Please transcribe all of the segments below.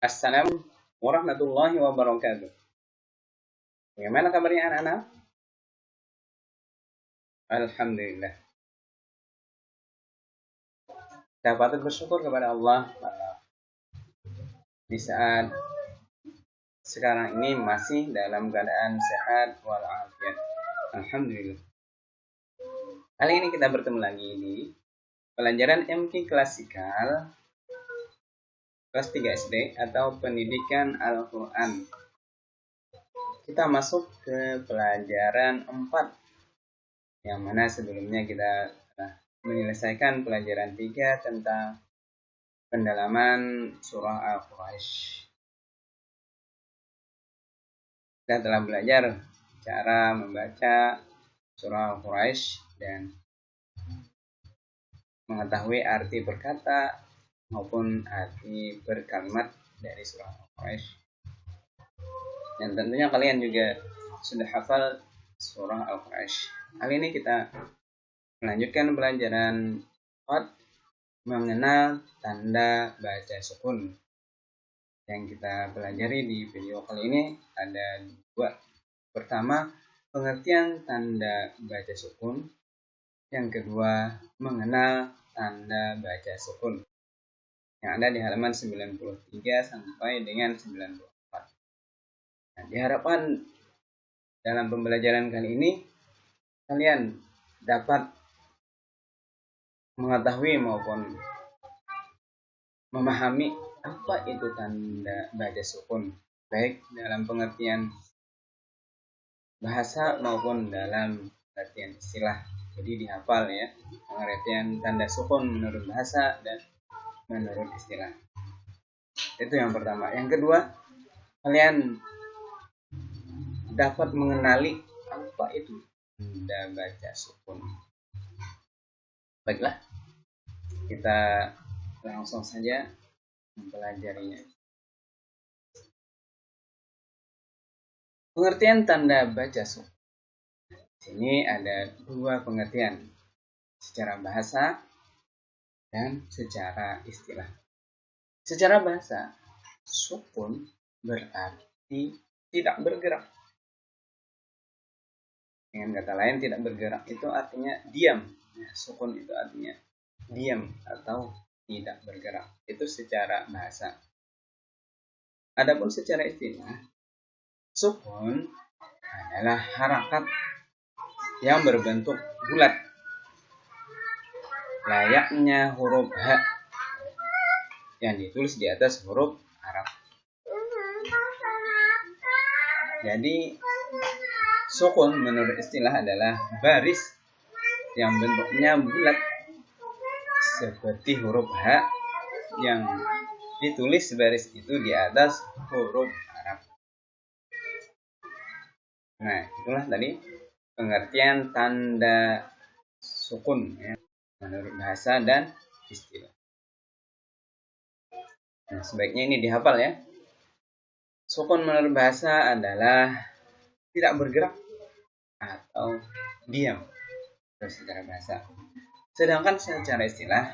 Assalamualaikum warahmatullahi wabarakatuh. Bagaimana kabarnya anak-anak? Alhamdulillah. Kita patut bersyukur kepada Allah di saat sekarang ini masih dalam keadaan sehat walafiat. Alhamdulillah. Kali ini kita bertemu lagi di pelajaran MK Klasikal kelas 3 SD atau Pendidikan Al-Quran. Kita masuk ke pelajaran 4, yang mana sebelumnya kita menyelesaikan pelajaran 3 tentang pendalaman surah Al-Quraisy. Kita telah belajar cara membaca surah Al-Quraisy dan mengetahui arti berkata maupun arti berkalimat dari surah Al-Quraisy. Dan tentunya kalian juga sudah hafal surah Al-Quraisy. Kali ini kita melanjutkan pelajaran 4, mengenal tanda baca sukun. Yang kita pelajari di video kali ini ada 2. Pertama, pengertian tanda baca sukun. Yang kedua, mengenal tanda baca sukun. Yang ada di halaman 93 sampai dengan 94. Nah, diharapkan dalam pembelajaran kali ini kalian dapat mengetahui maupun memahami apa itu tanda baca sukun, baik dalam pengertian bahasa maupun dalam pengertian istilah. Jadi dihafal ya, pengertian tanda sukun menurut bahasa dan menurut istilah. Itu yang pertama. Yang kedua, kalian dapat mengenali apa itu tanda baca sukun. Baiklah, kita langsung saja mempelajarinya. Pengertian tanda baca sukun. Sini ada 2 pengertian, secara bahasa dan secara istilah. Secara bahasa, sukun berarti tidak bergerak. Dengan kata lain, tidak bergerak itu artinya diam. Sukun itu artinya diam atau tidak bergerak. Itu secara bahasa. Adapun secara istilah, sukun adalah harakat yang berbentuk bulat, layaknya huruf H yang ditulis di atas huruf Arab. Jadi sukun menurut istilah adalah baris yang bentuknya bulat seperti huruf H yang ditulis baris itu di atas huruf Arab. Nah, itulah tadi pengertian tanda sukun ya, menurut bahasa dan istilah. Nah, sebaiknya ini dihafal ya. Sukun menurut bahasa adalah tidak bergerak atau diam secara bahasa. Sedangkan secara istilah,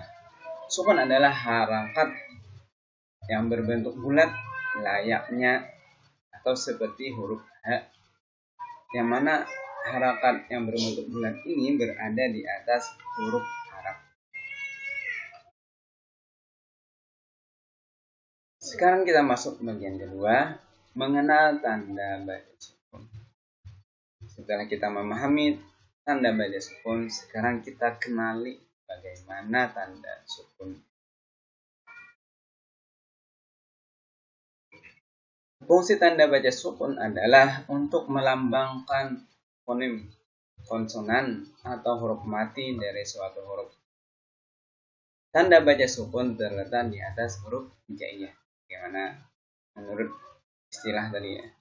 sukun adalah harakat yang berbentuk bulat layaknya atau seperti huruf H, yang mana harakat yang berbentuk bulat ini berada di atas huruf Arab. Sekarang kita masuk bagian kedua, mengenal tanda baca sukun. Setelah kita memahami tanda baca sukun, sekarang kita kenali bagaimana tanda sukun. Fungsi tanda baca sukun adalah untuk melambangkan fonem, konsonan atau huruf mati dari suatu huruf. Tanda baca sukun terletak di atas huruf hijaiyah. Bagaimana menurut istilah tadi ya?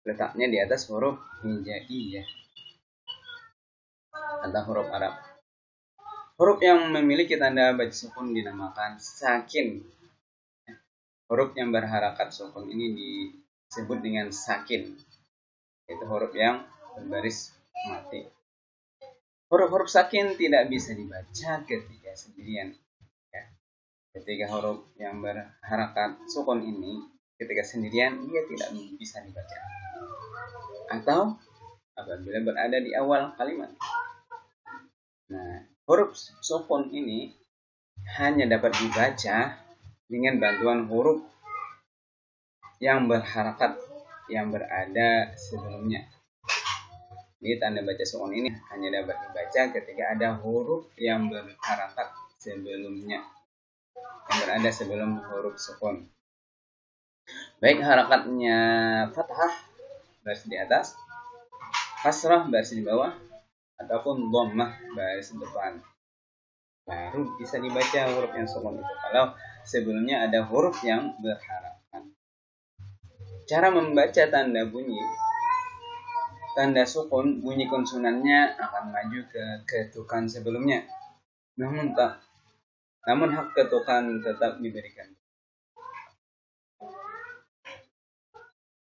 Letaknya di atas huruf hijaiyah atau huruf Arab. Huruf yang memiliki tanda baca sukun dinamakan sakin. Huruf yang berharakat sukun ini disebut dengan sakin. Itu huruf yang berbaris mati. Huruf-huruf sakin tidak bisa dibaca ketika sendirian. Ya. Ketiga huruf yang berharakat sukun ini ketika sendirian dia tidak bisa dibaca. Atau apabila berada di awal kalimat. Nah, huruf sukun ini hanya dapat dibaca dengan bantuan huruf yang berharakat yang berada sebelumnya. Jadi tanda baca sukun ini hanya dapat dibaca ketika ada huruf yang berharakat sebelumnya, yang berada sebelum huruf sukun. Baik harakatnya fathah baris di atas, kasrah baris di bawah, ataupun dhammah baris depan. Baru bisa dibaca huruf yang sukun itu kalau sebelumnya ada huruf yang berharakat. Cara membaca tanda bunyi tanda sukun, bunyi konsonannya akan maju ke ketukan sebelumnya. Namun hak ketukan tetap diberikan.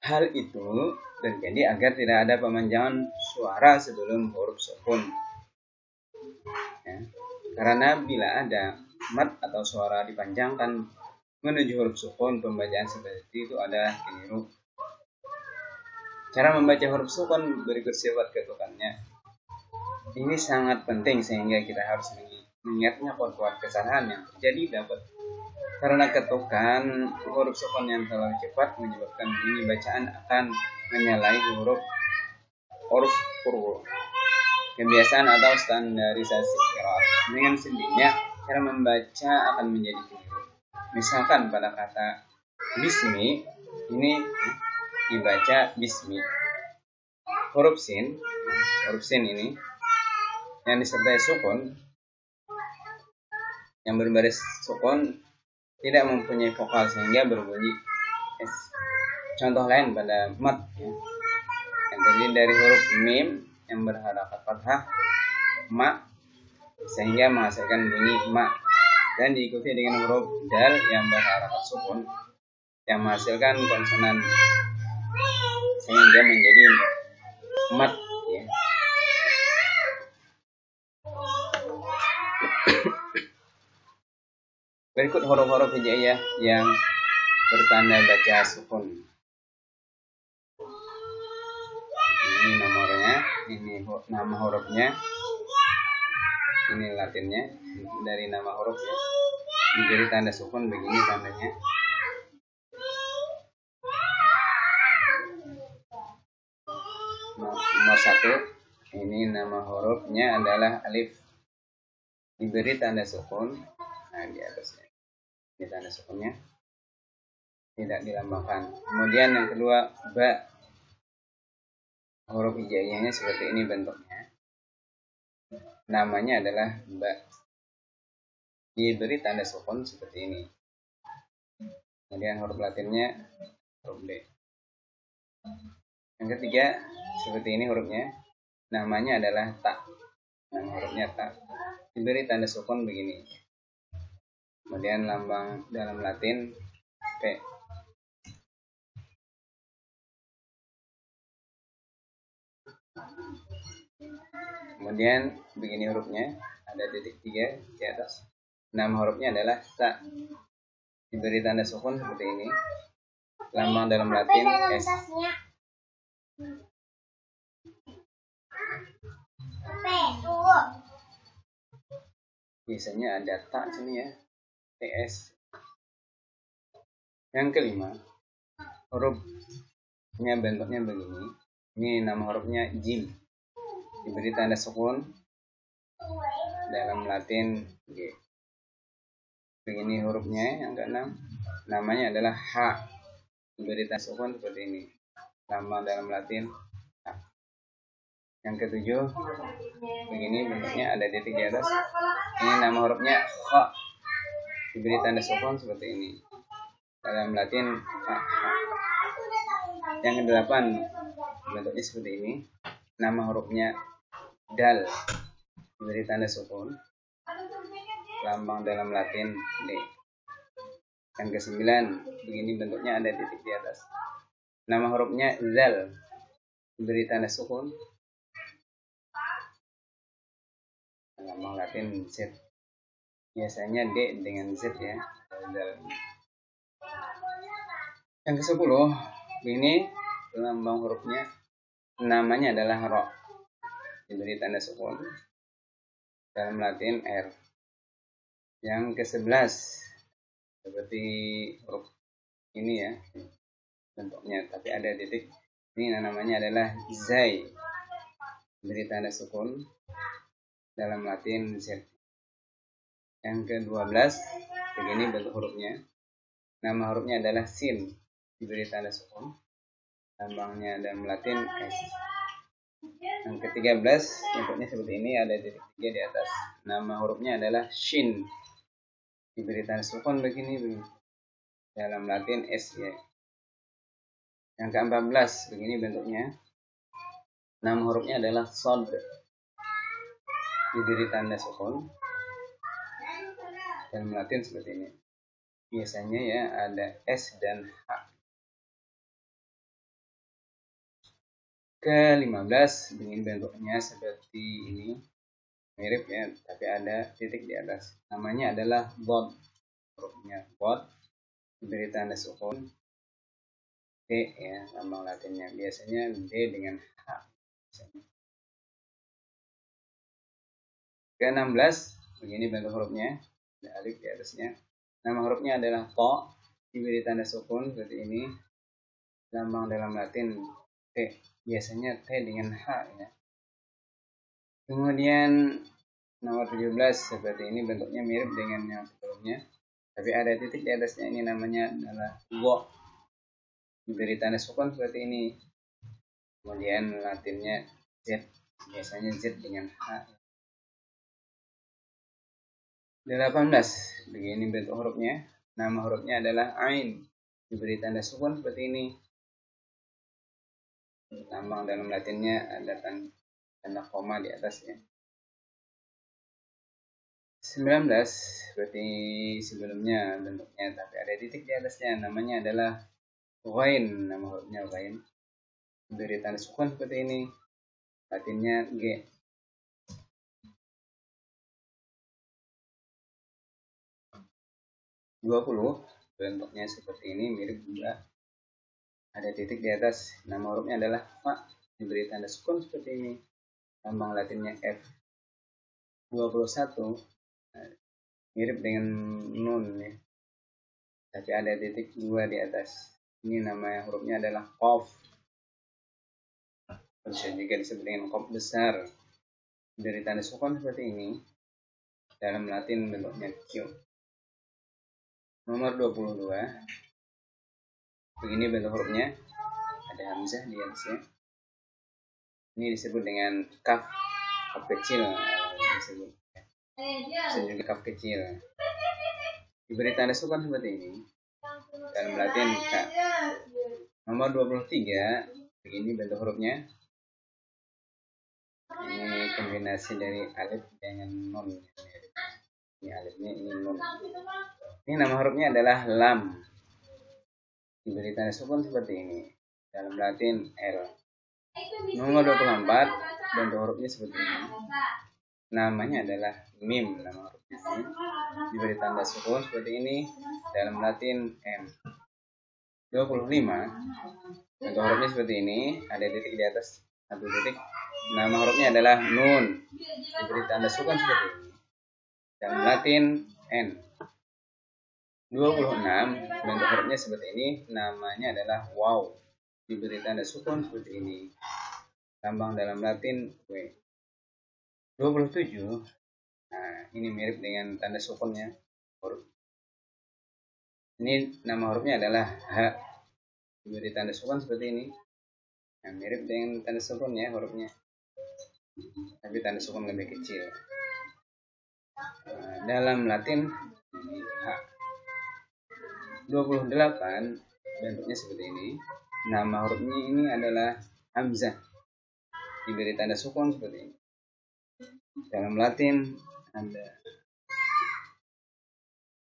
Hal itu terjadi agar tidak ada pemanjangan suara sebelum huruf sukun. Ya. Karena bila ada mat atau suara dipanjangkan menuju huruf sukun, pembacaan seperti itu adalah keliru. Cara membaca huruf sukun berikut sifat ketukannya. Ini sangat penting sehingga kita harus mengingatnya kuat-kuat kesalahan yang terjadi dapat karena ketukan huruf sukun yang terlalu cepat menyebabkan bunyi bacaan akan menyalahi huruf kebiasaan atau standarisasi qiraat. Dengan sendirinya cara membaca akan menjadi keliru. Misalkan pada kata bismi ini dibaca bismi. Huruf sin ini yang disertai sukun yang berbaris sukun tidak mempunyai vokal sehingga berbunyi s. Contoh lain pada mat yang terdiri dari huruf mim yang berharakat fathah ma sehingga menghasilkan bunyi ma dan diikuti dengan huruf dal yang berharakat sukun yang menghasilkan konsonan sehingga menjadi mat ya. Berikut huruf-huruf hijaiyah yang bertanda baca sukun. Ini nomornya, ini nama hurufnya, ini latinnya dari nama huruf ya. Diberi tanda sukun begini tandanya. Nomor 1, ini nama hurufnya adalah alif. Diberi tanda sukun. Nah, di atasnya. Ini tanda sukunnya. Tidak dilambangkan. Kemudian yang kedua, ba. Huruf hijaiyahnya seperti ini bentuknya. Namanya adalah ba. Diberi tanda sukun seperti ini. Kemudian huruf latinnya huruf D. Yang ketiga, seperti ini hurufnya. Namanya adalah ta. Nama hurufnya ta. Diberi tanda sukun begini. Kemudian lambang dalam Latin P. Kemudian begini hurufnya, ada titik 3 di atas. Nama hurufnya adalah ta. Diberi tanda sukun seperti ini. Lambang dalam Latin S. Biasanya ada ta sini ya. TS. Yang kelima, hurufnya bentuknya begini. Ini nama hurufnya jim. Diberi tanda sukun dalam Latin G. Begini hurufnya yang keenam. Namanya adalah H. Diberi tanda sukun seperti ini. Lambang dalam Latin H. Yang ketujuh, begini bentuknya ada titik di atas. Ini nama hurufnya H. Diberi tanda sukun seperti ini. Dalam Latin H. Yang kedelapan, bentuknya seperti ini. Nama hurufnya dal. Diberi tanda sukun. Lambang dalam Latin D. Yang kesembilan, begini bentuknya ada titik di atas. Nama hurufnya zal. Diberi tanda sukun. Lambang Latin Z. Biasanya D dengan Z ya. Yang ke-10, ini lambang hurufnya, namanya adalah Ro, diberi tanda sukun, dalam Latin R. Yang ke-11, seperti huruf ini ya bentuknya, tapi ada titik. Ini namanya adalah Zai, diberi tanda sukun, dalam Latin Z. Yang ke-12, begini bentuk hurufnya. Nama hurufnya adalah Sin, diberi tanda sukun, lambangnya dalam Latin S. Yang ke-13, bentuknya seperti ini, ada titik 3 di atas. Nama hurufnya adalah Shin, diberi tanda sukun begini, dalam Latin S ya. Yang ke-14, begini bentuknya. Nama hurufnya adalah Sod, diberi tanda sukun, dalam Latin seperti ini. Biasanya ya ada S dan H. Ke-15, begini bentuknya seperti ini, mirip ya, tapi ada titik di atas. Namanya adalah Bod, hurufnya Bod, diberi tanda sukun, D ya, lambang Latinnya. Biasanya D dengan H. Ke-16, begini bentuk hurufnya, ada alif di atasnya. Nama hurufnya adalah To, diberi tanda sukun seperti ini, lambang dalam Latin T. Biasanya T dengan H ya. Kemudian nomor 17, seperti ini bentuknya mirip dengan yang sebelumnya, tapi ada titik di atasnya. Ini namanya adalah Wo, diberi tanda sukun seperti ini. Kemudian Latinnya Z, biasanya Z dengan H. 18, begini bentuk hurufnya. Nama hurufnya adalah Ain, diberi tanda sukun seperti ini. Lambang dalam Latinnya ada tanda koma di atasnya. 19, seperti sebelumnya bentuknya, tapi ada titik di atasnya. Namanya adalah Ghain, nama hurufnya Ghain, diberi tanda sukun seperti ini. Latinnya G. 20, bentuknya seperti ini, mirip juga. Ada titik di atas. Nama hurufnya adalah Fa, diberi tanda sukun seperti ini. Lambang Latinnya F. 21, mirip dengan Nun ya, tapi ada titik 2 di atas. Ini nama hurufnya adalah Qaf, bisa juga disebut dengan Qaf besar, diberi tanda sukun seperti ini. Dalam Latin bentuknya Q. Nomor 22, begini bentuk hurufnya, ada hamzah di atasnya. Ini disebut dengan kaf, kaf kecil disebut. Bisa juga kaf kecil, diberi tanda sukun seperti ini. Dalam Latin K. Nomor 23, begini bentuk hurufnya. Ini kombinasi dari alif dengan nun. Ini alifnya, ini nun. Ini nama hurufnya adalah Lam, diberi tanda sukun seperti ini. Dalam Latin L. Nomor 24, bentuk hurufnya seperti ini. Namanya adalah Mim, nama hurufnya Mim, diberi tanda sukun seperti ini. Dalam Latin M. 25, bentuk hurufnya seperti ini, ada titik di atas, satu titik. Nama hurufnya adalah Nun, diberi tanda sukun seperti ini. Dalam Latin N. 26, bentuk hurufnya seperti ini, namanya adalah Waw, diberi tanda sukun seperti ini. Lambang dalam Latin W. 27, nah ini mirip dengan tanda sukunnya huruf. Ini nama hurufnya adalah H, diberi tanda sukun seperti ini. Nah, mirip dengan tanda sukun ya hurufnya, tapi tanda sukun lebih kecil. Dalam Latin ini H. 28, bentuknya seperti ini. Nama hurufnya ini adalah Hamzah, diberi tanda sukun seperti ini. Dalam Latin ada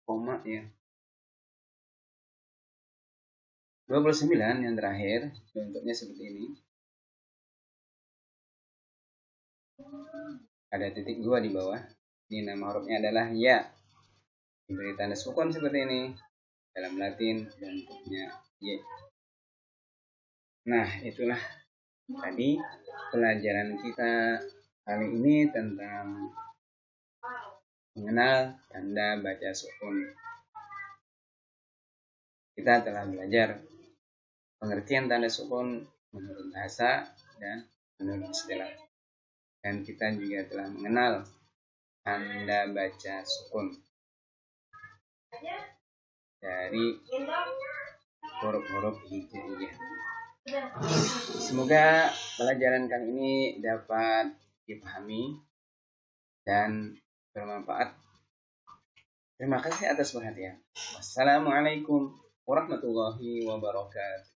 koma ya. 29, yang terakhir, bentuknya seperti ini. Ada titik 2 di bawah. Ini nama hurufnya adalah Ya, diberi tanda sukun seperti ini. Dalam Latin bentuknya Y. Nah, itulah tadi pelajaran kita kali ini tentang mengenal tanda baca sukun. Kita telah belajar pengertian tanda sukun menurut bahasa dan menurut istilah. Dan kita juga telah mengenal tanda baca sukun dari huruf-huruf hijaiyah. Semoga pelajaran kali ini dapat dipahami dan bermanfaat. Terima kasih atas perhatian. Wassalamualaikum warahmatullahi wabarakatuh.